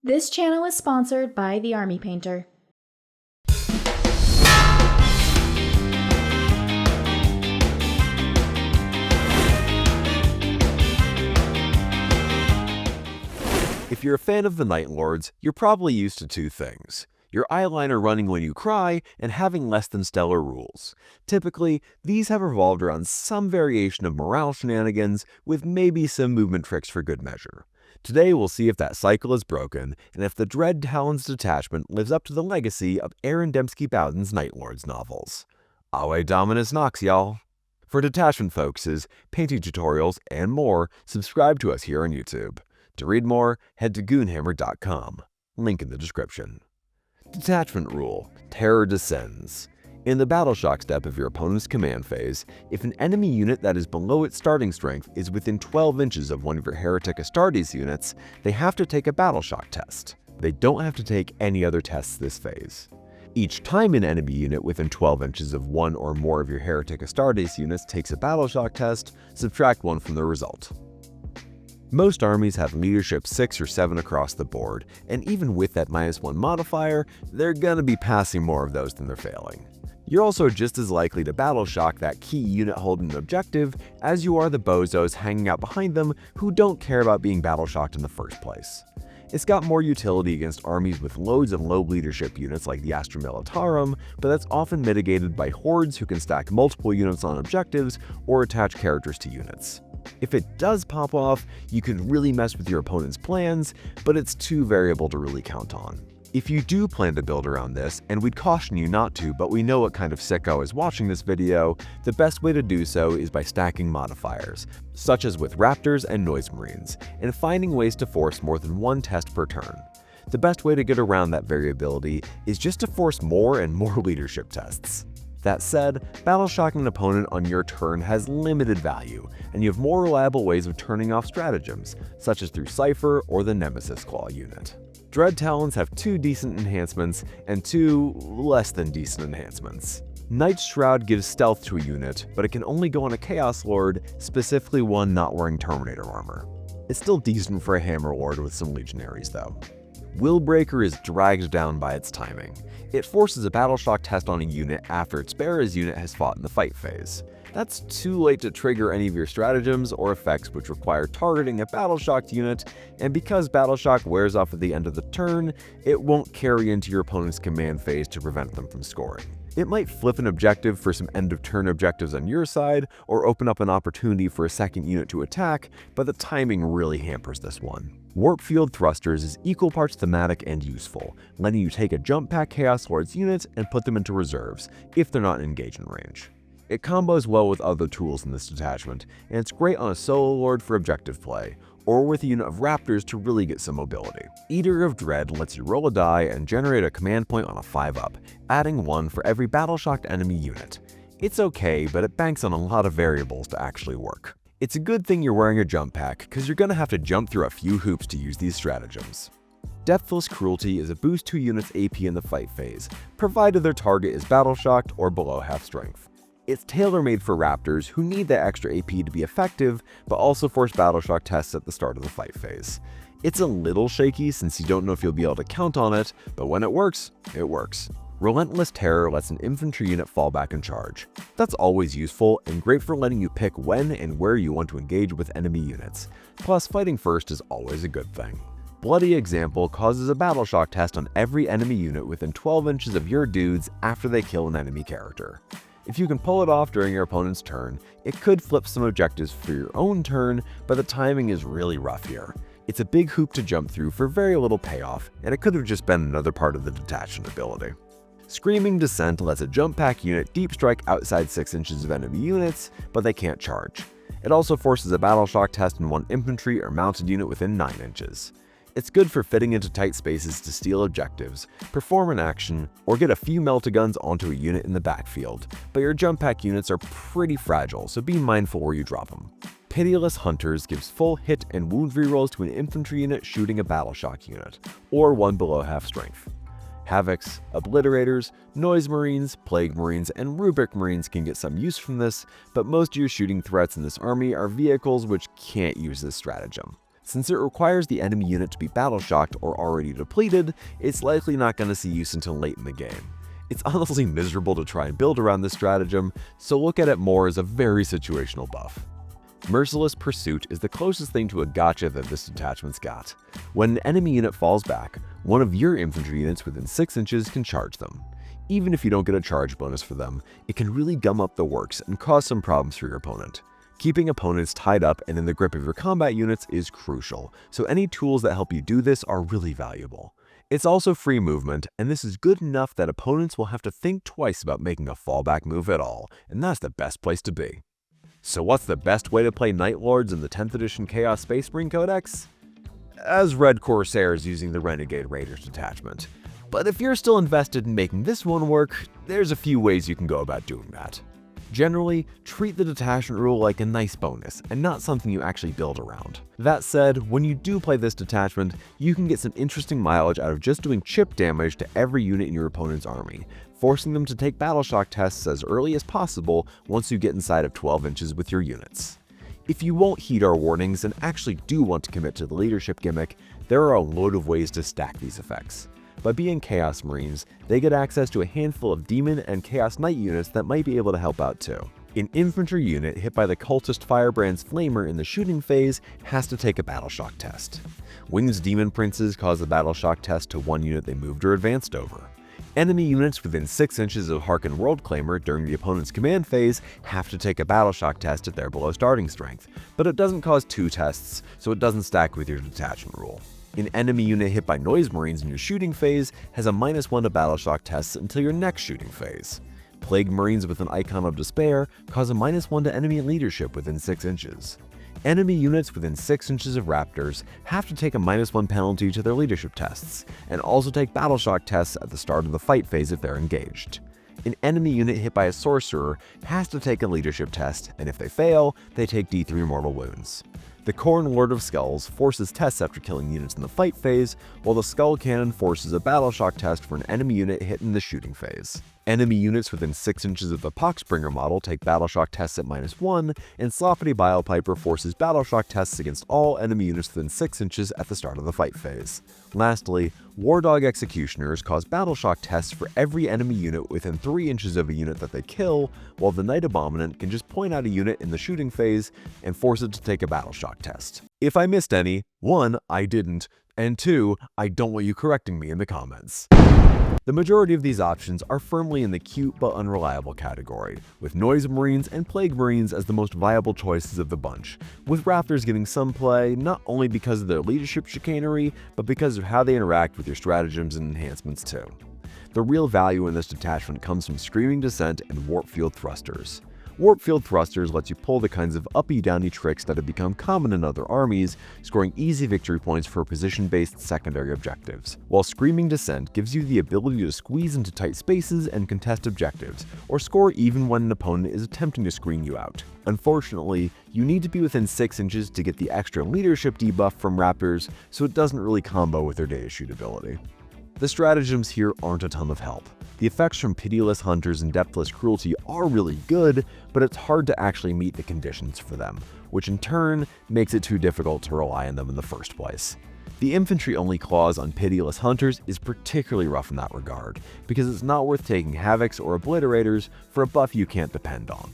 This channel is sponsored by the Army Painter. If you're a fan of the Night Lords, you're probably used to two things: your eyeliner running when you cry and having less than stellar rules. Typically, these have revolved around some variation of morale shenanigans, with maybe some movement tricks for good measure. Today we'll see if that cycle is broken, and if the Dread Talons Detachment lives up to the legacy of Aaron Dembski-Bowden's Night Lords novels. Awe Dominus Nox, y'all! For detachment focuses, painting tutorials, and more, subscribe to us here on YouTube. To read more, head to goonhammer.com. Link in the description. Detachment Rule: Terror Descends. In the Battle Shock step of your opponent's command phase, if an enemy unit that is below its starting strength is within 12 inches of one of your Heretic Astartes units, they have to take a Battle Shock test. They don't have to take any other tests this phase. Each time an enemy unit within 12 inches of one or more of your Heretic Astartes units takes a Battle Shock test, subtract 1 from the result. Most armies have leadership 6 or 7 across the board, and even with that -1 modifier, they're gonna be passing more of those than they're failing. You're also just as likely to battle shock that key unit holding an objective as you are the bozos hanging out behind them who don't care about being battle shocked in the first place. It's got more utility against armies with loads of low leadership units like the Astra Militarum, but that's often mitigated by hordes who can stack multiple units on objectives or attach characters to units. If it does pop off, you can really mess with your opponent's plans, but it's too variable to really count on. If you do plan to build around this, and we'd caution you not to, but we know what kind of sicko is watching this video, the best way to do so is by stacking modifiers, such as with Raptors and Noise Marines, and finding ways to force more than one test per turn. The best way to get around that variability is just to force more and more leadership tests. That said, battle shocking an opponent on your turn has limited value, and you have more reliable ways of turning off stratagems, such as through Cypher or the Nemesis Claw unit. Dread Talons have 2 decent enhancements and 2 less than decent enhancements. Knight's Shroud gives stealth to a unit, but it can only go on a Chaos Lord, specifically one not wearing Terminator armor. It's still decent for a Hammer Lord with some Legionaries though. Willbreaker is dragged down by its timing. It forces a Battle Shock test on a unit after its bearer's unit has fought in the fight phase. That's too late to trigger any of your stratagems or effects which require targeting a Battle Shocked unit, and because Battle Shock wears off at the end of the turn, it won't carry into your opponent's command phase to prevent them from scoring. It might flip an objective for some end-of-turn objectives on your side, or open up an opportunity for a second unit to attack, but the timing really hampers this one. Warp Field Thrusters is equal parts thematic and useful, letting you take a Jump Pack Chaos Lords unit and put them into reserves, if they're not in engagement range. It combos well with other tools in this detachment, and it's great on a solo lord for objective play, or with a unit of Raptors to really get some mobility. Eater of Dread lets you roll a die and generate a command point on a 5-up, adding 1 for every battle-shocked enemy unit. It's okay, but it banks on a lot of variables to actually work. It's a good thing you're wearing a jump pack, because you're gonna have to jump through a few hoops to use these stratagems. Depthless Cruelty is a boost to a unit's AP in the fight phase, provided their target is battle-shocked or below half strength. It's tailor-made for Raptors who need that extra AP to be effective, but also force Battle Shock tests at the start of the fight phase. It's a little shaky since you don't know if you'll be able to count on it, but when it works, it works. Relentless Terror lets an infantry unit fall back and charge. That's always useful and great for letting you pick when and where you want to engage with enemy units. Plus, fighting first is always a good thing. Bloody Example causes a Battle Shock test on every enemy unit within 12 inches of your dudes after they kill an enemy character. If you can pull it off during your opponent's turn, it could flip some objectives for your own turn, but the timing is really rough here. It's a big hoop to jump through for very little payoff, and it could have just been another part of the detachment ability. Screaming Descent lets a jump pack unit deep strike outside 6 inches of enemy units, but they can't charge. It also forces a Battle Shock test on one infantry or mounted unit within 9 inches. It's good for fitting into tight spaces to steal objectives, perform an action, or get a few meltaguns onto a unit in the backfield, but your jump pack units are pretty fragile, so be mindful where you drop them. Pitiless Hunters gives full hit and wound rerolls to an infantry unit shooting a Battle Shock unit, or one below half strength. Havocs, Obliterators, Noise Marines, Plague Marines, and Rubric Marines can get some use from this, but most of your shooting threats in this army are vehicles which can't use this stratagem. Since it requires the enemy unit to be battle-shocked or already depleted, it's likely not going to see use until late in the game. It's honestly miserable to try and build around this stratagem, so look at it more as a very situational buff. Merciless Pursuit is the closest thing to a gotcha that this detachment's got. When an enemy unit falls back, one of your infantry units within 6 inches can charge them. Even if you don't get a charge bonus for them, it can really gum up the works and cause some problems for your opponent. Keeping opponents tied up and in the grip of your combat units is crucial, so any tools that help you do this are really valuable. It's also free movement, and this is good enough that opponents will have to think twice about making a fallback move at all, and that's the best place to be. So what's the best way to play Night Lords in the 10th edition Chaos Space Marine Codex? As Red Corsairs using the Renegade Raiders detachment. But if you're still invested in making this one work, there's a few ways you can go about doing that. Generally, treat the detachment rule like a nice bonus, and not something you actually build around. That said, when you do play this detachment, you can get some interesting mileage out of just doing chip damage to every unit in your opponent's army, forcing them to take battle shock tests as early as possible once you get inside of 12 inches with your units. If you won't heed our warnings and actually do want to commit to the leadership gimmick, there are a load of ways to stack these effects. By being Chaos Marines, they get access to a handful of Demon and Chaos Knight units that might be able to help out too. An infantry unit hit by the Cultist Firebrand's Flamer in the shooting phase has to take a battle shock test. Wing's Demon Princes cause a battle shock test to one unit they moved or advanced over. Enemy units within 6 inches of Harken Worldclaimer during the opponent's command phase have to take a battle shock test if they're below starting strength, but it doesn't cause 2 tests, so it doesn't stack with your detachment rule. An enemy unit hit by Noise Marines in your shooting phase has a -1 to battle shock tests until your next shooting phase. Plague Marines with an Icon of Despair cause a -1 to enemy leadership within 6 inches. Enemy units within 6 inches of Raptors have to take a -1 penalty to their leadership tests, and also take battle shock tests at the start of the fight phase if they're engaged. An enemy unit hit by a Sorcerer has to take a leadership test, and if they fail, they take D3 mortal wounds. The Khorne Lord of Skulls forces tests after killing units in the fight phase, while the Skull Cannon forces a battle shock test for an enemy unit hit in the shooting phase. Enemy units within 6 inches of the Poxbringer model take battle shock tests at -1, and Sloppity Bilepiper forces battle shock tests against all enemy units within 6 inches at the start of the fight phase. Lastly, War Dog Executioners cause battle shock tests for every enemy unit within 3 inches of a unit that they kill, while the Night Abominant can just point out a unit in the shooting phase and force it to take a battle shock test. If I missed any, 1, I didn't, and 2, I don't want you correcting me in the comments. The majority of these options are firmly in the cute but unreliable category, with Noise Marines and Plague Marines as the most viable choices of the bunch, with Raptors getting some play not only because of their leadership chicanery, but because of how they interact with your stratagems and enhancements too. The real value in this detachment comes from Screaming Descent and Warp Field Thrusters. Warp Field Thrusters lets you pull the kinds of uppy-downy tricks that have become common in other armies, scoring easy victory points for position-based secondary objectives, while Screaming Descent gives you the ability to squeeze into tight spaces and contest objectives, or score even when an opponent is attempting to screen you out. Unfortunately, you need to be within 6 inches to get the extra leadership debuff from Raptors, so it doesn't really combo with their data shoot ability. The stratagems here aren't a ton of help. The effects from Pitiless Hunters and Depthless Cruelty are really good, but it's hard to actually meet the conditions for them, which in turn makes it too difficult to rely on them in the first place. The infantry-only clause on Pitiless Hunters is particularly rough in that regard, because it's not worth taking Havocs or Obliterators for a buff you can't depend on.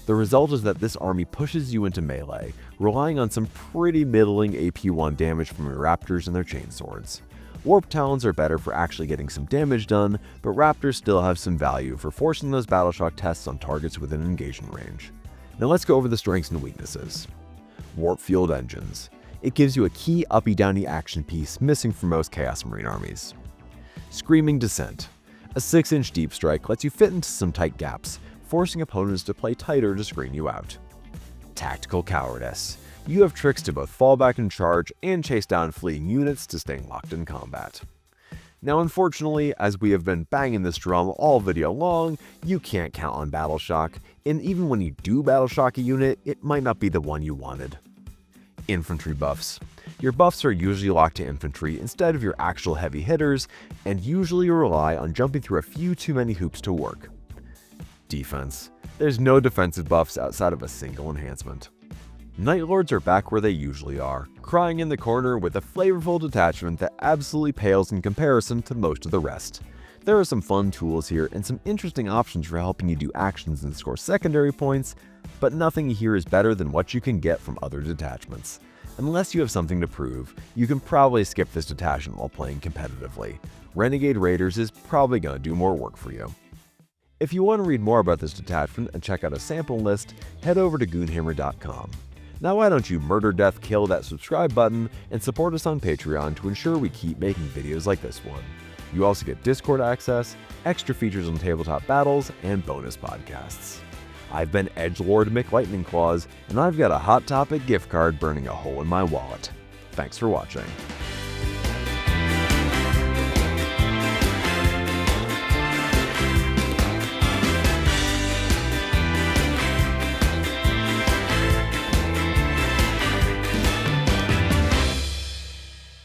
The result is that this army pushes you into melee, relying on some pretty middling AP1 damage from your Raptors and their chainswords. Warp Talons are better for actually getting some damage done, but Raptors still have some value for forcing those battle shock tests on targets within engagement range. Now let's go over the strengths and weaknesses. Warp Field Engines. It gives you a key uppy-downy action piece missing from most Chaos Marine armies. Screaming Descent. A 6-inch deep strike lets you fit into some tight gaps, forcing opponents to play tighter to screen you out. Tactical Cowardice. You have tricks to both fall back and charge and chase down fleeing units to staying locked in combat. Now unfortunately, as we have been banging this drum all video long, you can't count on Battle Shock, and even when you do Battle Shock a unit, it might not be the one you wanted. Infantry buffs. Your buffs are usually locked to infantry instead of your actual heavy hitters, and usually rely on jumping through a few too many hoops to work. Defense. There's no defensive buffs outside of a single enhancement. Night Lords are back where they usually are, crying in the corner with a flavorful detachment that absolutely pales in comparison to most of the rest. There are some fun tools here and some interesting options for helping you do actions and score secondary points, but nothing here is better than what you can get from other detachments. Unless you have something to prove, you can probably skip this detachment while playing competitively. Renegade Raiders is probably going to do more work for you. If you want to read more about this detachment and check out a sample list, head over to goonhammer.com. Now why don't you murder, death, kill that subscribe button and support us on Patreon to ensure we keep making videos like this one. You also get Discord access, extra features on tabletop battles, and bonus podcasts. I've been Edgelord McLightning Claws, and I've got a Hot Topic gift card burning a hole in my wallet. Thanks for watching.